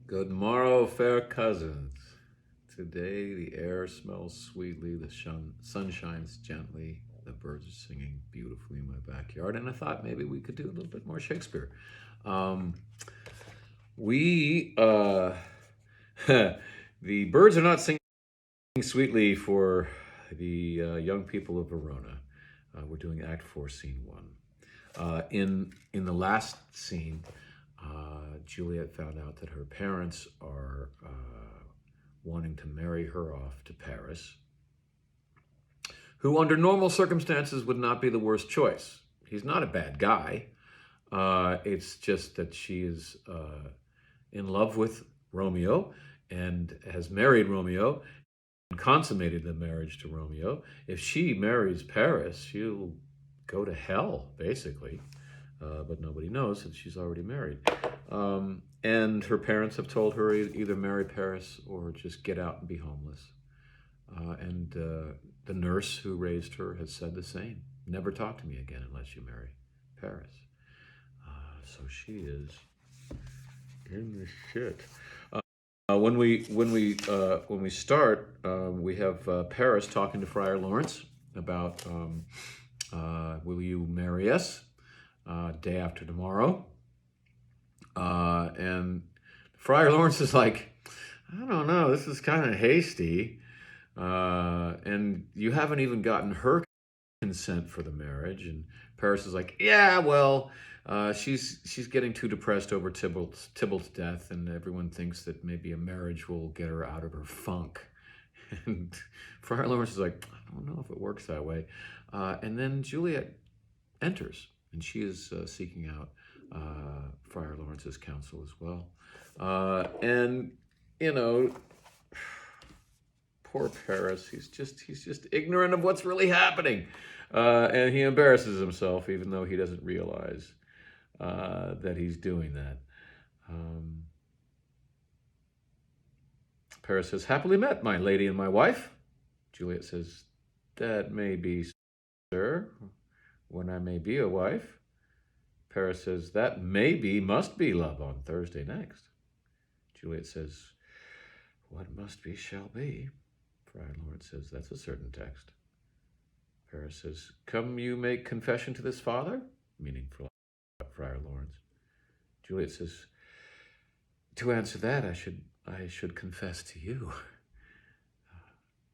Good morrow, fair cousins. Today the air smells sweetly, the sun shines gently, the birds are singing beautifully in my backyard, and I thought maybe we could do a little bit more Shakespeare. Um, we, the birds are not singing sweetly for the young people of Verona. We're doing Act 4, Scene 1. In the last scene, Juliet found out that her parents are wanting to marry her off to Paris, who under normal circumstances would not be the worst choice. He's not a bad guy. It's just that she is in love with Romeo and has married Romeo and consummated the marriage to Romeo. If she marries Paris, she'll go to hell, basically. But nobody knows that she's already married. And her parents have told her either marry Paris or just get out and be homeless. And the nurse who raised her has said the same. Never talk to me again unless you marry Paris. So she is in the shit. When we start, we have Paris talking to Friar Lawrence about will you marry us? Day after tomorrow. And Friar Lawrence is like, I don't know, this is kind of hasty. And you haven't even gotten her consent for the marriage. And Paris is like, yeah, well, she's getting too depressed over Tybalt's death, and everyone thinks that maybe a marriage will get her out of her funk. And Friar Lawrence is like, I don't know if it works that way. And then Juliet enters, and she is seeking out Friar Lawrence's counsel as well. And you know, poor Paris, he's just ignorant of what's really happening, and he embarrasses himself, even though he doesn't realize that he's doing that. Paris says, "Happily met, my lady and my wife." Juliet says, "That may be, sir, when I may be a wife." Paris says, "That may be, must be, love, on Thursday next." Juliet says, "What must be shall be." Friar Lawrence says, "That's a certain text." Paris says, "Come you make confession to this father?" Meaning Friar Lawrence. Juliet says, "To answer that, I should confess to you."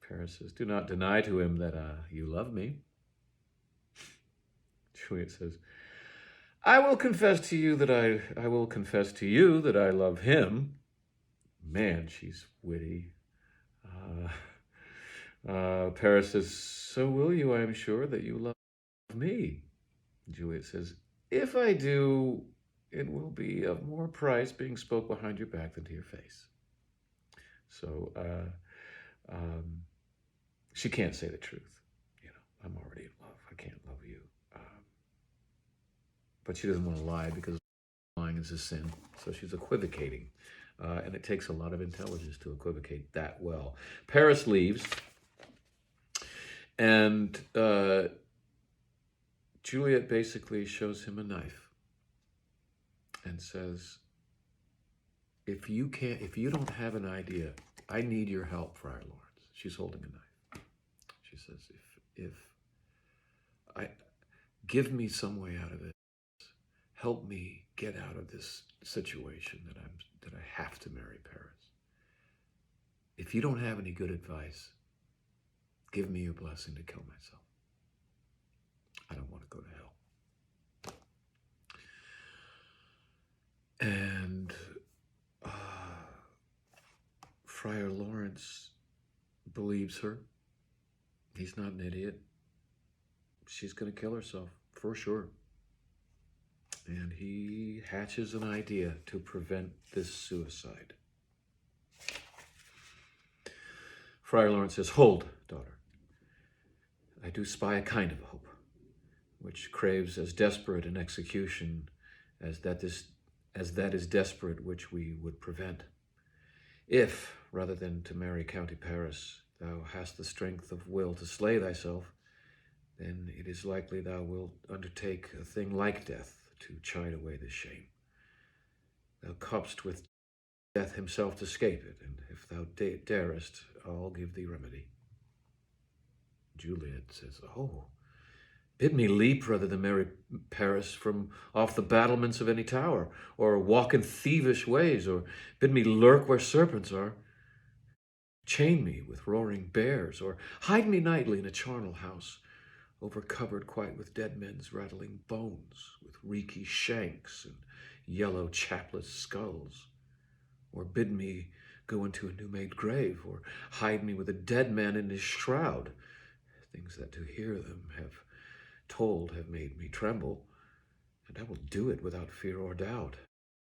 Paris says, "Do not deny to him that you love me." Juliet says, I will confess to you that I love him." Man, she's witty. Paris says, "So will you, I am sure, that you love me." Juliet says, "If I do, it will be of more price being spoke behind your back than to your face." So she can't say the truth. You know, I'm already in love. I can't love you. But she doesn't want to lie because lying is a sin. So she's equivocating. And it takes a lot of intelligence to equivocate that well. Paris leaves. And Juliet basically shows him a knife and says, if you don't have an idea, I need your help, Friar Lawrence. She's holding a knife. She says, give me some way out of this. Help me get out of this situation that I have to marry Paris. If you don't have any good advice, give me your blessing to kill myself. I don't want to go to hell. And Friar Lawrence believes her. He's not an idiot. She's going to kill herself, for sure. And he hatches an idea to prevent this suicide. Friar Lawrence says, "Hold, daughter. I do spy a kind of hope, which craves as desperate an execution as that is desperate which we would prevent. If, rather than to marry County Paris, thou hast the strength of will to slay thyself, then it is likely thou wilt undertake a thing like death to chide away this shame. Thou copst with death himself to scape it, and if thou darest, I'll give thee remedy. Juliet says, oh, bid me leap rather than marry Paris from off the battlements of any tower, or walk in thievish ways, or bid me lurk where serpents are. Chain me with roaring bears, or hide me nightly in a charnel house, overcovered quite with dead men's rattling bones, with reeky shanks and yellow chapless skulls. Or bid me go into a new-made grave, or hide me with a dead man in his shroud. Things that to hear them have told have made me tremble, and I will do it without fear or doubt,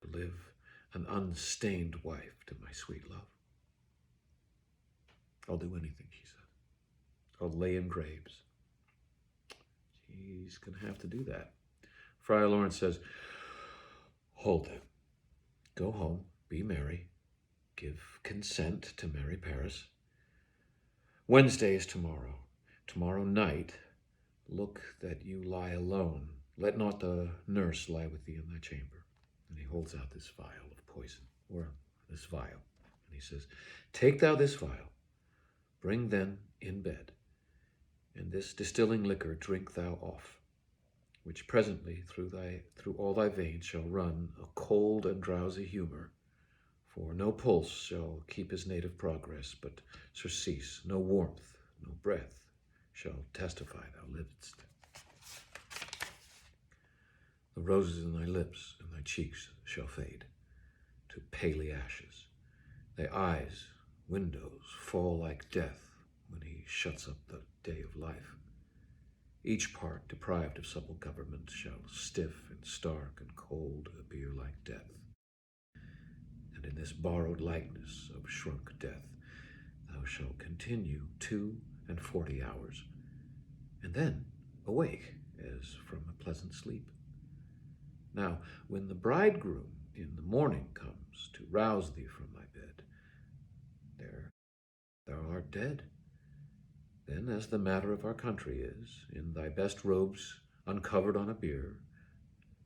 to live an unstained wife to my sweet love. I'll do anything, she said. I'll lay in graves. She's going to have to do that. Friar Lawrence says, hold it. Go home, be merry, give consent to marry Paris. Wednesday is tomorrow. Tomorrow night, look that you lie alone. Let not the nurse lie with thee in thy chamber. And he holds out this vial of poison, or this vial. And he says, take thou this vial, bring then in bed, and this distilling liquor drink thou off, which presently through all thy veins shall run a cold and drowsy humor, for no pulse shall keep his native progress, but surcease, no warmth, no breath shall testify thou livest. The roses in thy lips and thy cheeks shall fade to paly ashes. Thy eyes, windows, fall like death when he shuts up the day of life. Each part deprived of supple government shall stiff and stark and cold appear like death. And in this borrowed likeness of shrunk death, thou shalt continue 42 hours, and then awake as from a pleasant sleep. Now, when the bridegroom in the morning comes to rouse thee from thy bed, there thou art dead. Then, as the matter of our country is, in thy best robes uncovered on a bier,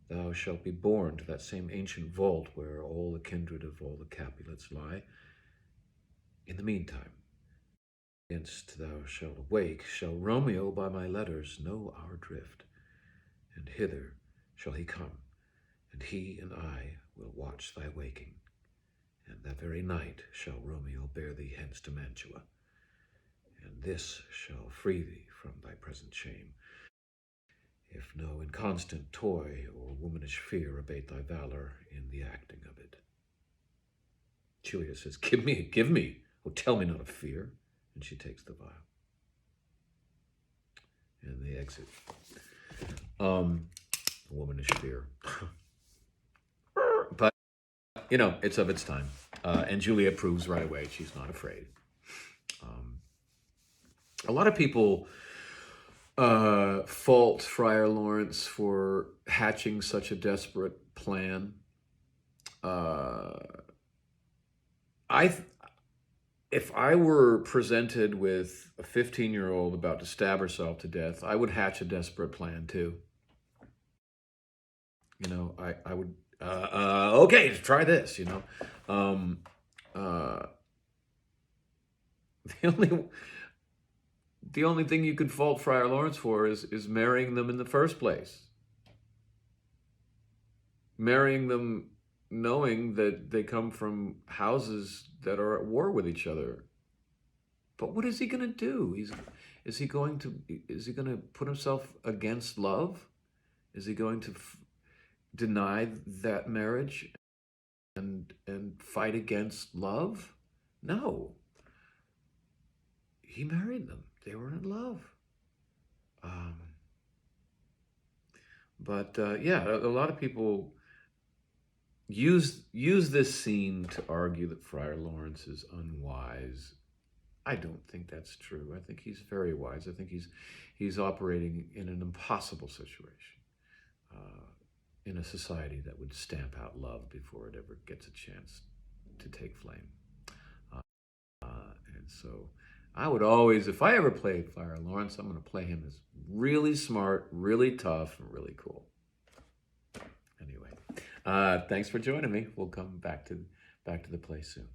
thou shalt be borne to that same ancient vault where all the kindred of all the Capulets lie. In the meantime, against thou shalt awake, shall Romeo by my letters know our drift, and hither shall he come, and he and I will watch thy waking, and that very night shall Romeo bear thee hence to Mantua, and this shall free thee from thy present shame, if no inconstant toy or womanish fear abate thy valor in the acting of it. Juliet says, give me, oh, tell me not of fear. And she takes the vial. And they exit. Womanish fear. But, it's of its time. And Juliet proves right away she's not afraid. A lot of people fault Friar Lawrence for hatching such a desperate plan. If I were presented with a 15-year-old about to stab herself to death, I would hatch a desperate plan too. I would, okay, try this, The only thing you could fault Friar Lawrence for is marrying them in the first place. Marrying them knowing that they come from houses that are at war with each other. But what is he going to do? Is he going to put himself against love? Is he going to deny that marriage and fight against love? No. He married them. They were in love. Yeah, a lot of people use this scene to argue that Friar Lawrence is unwise. I don't think that's true. I think he's very wise. I think he's operating in an impossible situation, in a society that would stamp out love before it ever gets a chance to take flame. And so I would always, if I ever played Friar Lawrence, I'm going to play him as really smart, really tough, and really cool. Anyway, thanks for joining me. We'll come back to back to the play soon.